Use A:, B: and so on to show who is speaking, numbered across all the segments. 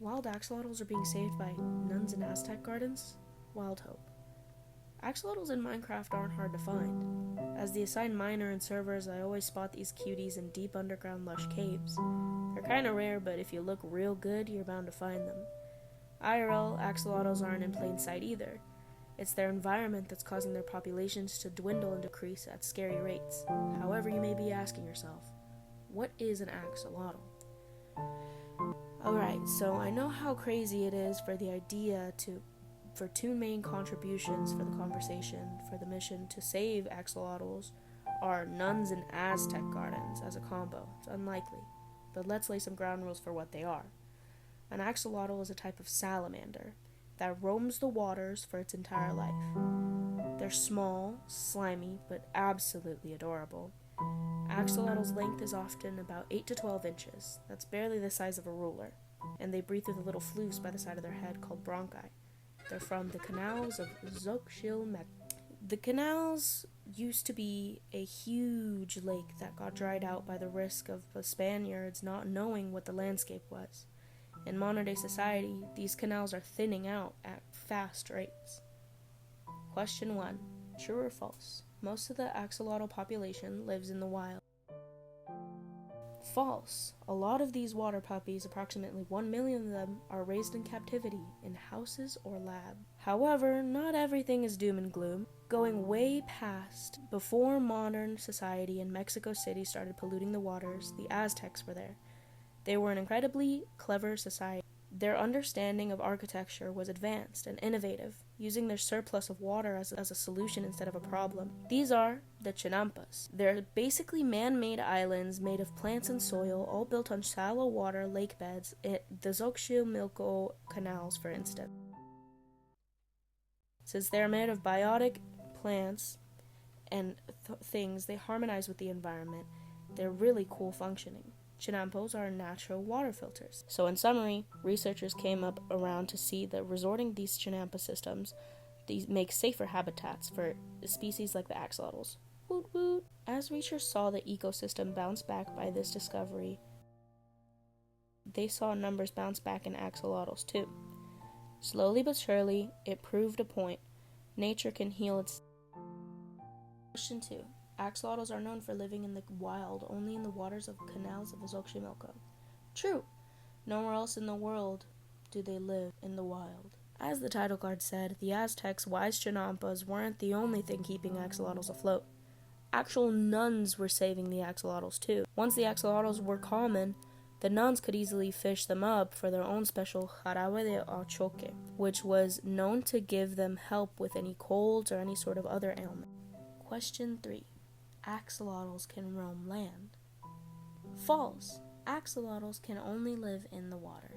A: Wild axolotls are being saved by nuns in Aztec gardens? Wild hope. Axolotls in Minecraft aren't hard to find. As the assigned miner in servers, I always spot these cuties in deep underground lush caves. They're kinda rare, but if you look real good, you're bound to find them. IRL, axolotls aren't in plain sight either. It's their environment that's causing their populations to dwindle and decrease at scary rates. However, you may be asking yourself, what is an axolotl? Alright, so I know how crazy it is for the idea for two main contributions for the conversation for the mission to save axolotls are nuns and Aztec gardens as a combo. It's unlikely, but let's lay some ground rules for what they are. An axolotl is a type of salamander that roams the waters for its entire life. They're small, slimy, but absolutely adorable. Axolotls' length is often about 8 to 12 inches. That's barely the size of a ruler. And they breathe through the little flues by the side of their head called bronchi. They're from the canals of Xochimilco. The canals used to be a huge lake that got dried out by the risk of the Spaniards not knowing what the landscape was. In modern-day society, these canals are thinning out at fast rates. Question 1. True or false? Most of the axolotl population lives in the wild. False. A lot of these water puppies, approximately 1 million of them, are raised in captivity in houses or labs. However, not everything is doom and gloom. Going way past before modern society and Mexico City started polluting the waters, the Aztecs were there. They were an incredibly clever society. Their understanding of architecture was advanced and innovative, using their surplus of water as a solution instead of a problem. These are the chinampas. They're basically man-made islands made of plants and soil, all built on shallow water lake beds in the Xochimilco canals, for instance. Since they're made of biotic plants and things, they harmonize with the environment. They're really cool functioning. Chinampos are natural water filters. So in summary, researchers came up around to see that resorting these chinampa systems make safer habitats for species like the axolotls. Woot woot! As researchers saw the ecosystem bounce back by this discovery, they saw numbers bounce back in axolotls too. Slowly but surely, it proved a point. Nature can heal its... Question 2. Axolotls are known for living in the wild only in the waters of canals of Xochimilco. True. Nowhere else in the world do they live in the wild. As the title card said, the Aztecs' wise chinampas weren't the only thing keeping axolotls afloat. Actual nuns were saving the axolotls too. Once the axolotls were common, the nuns could easily fish them up for their own special jarabe de achoque, which was known to give them help with any colds or any sort of other ailment. Question 3. Axolotls can roam land. False. Axolotls can only live in the water.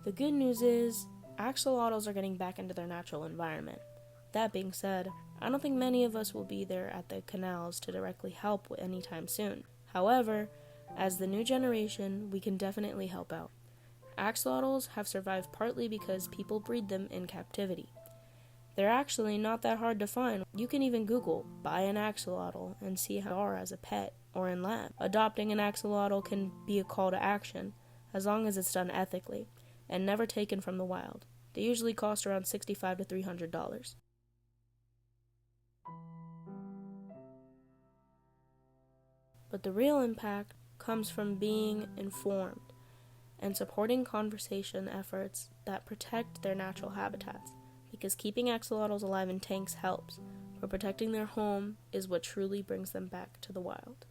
A: The good news is, axolotls are getting back into their natural environment. That being said, I don't think many of us will be there at the canals to directly help anytime soon. However, as the new generation, we can definitely help out. Axolotls have survived partly because people breed them in captivity. They're actually not that hard to find. You can even Google, buy an axolotl, and see how they are as a pet or in lab. Adopting an axolotl can be a call to action, as long as it's done ethically, and never taken from the wild. They usually cost around $65 to $300. But the real impact comes from being informed and supporting conservation efforts that protect their natural habitats. Because keeping axolotls alive in tanks helps, but protecting their home is what truly brings them back to the wild.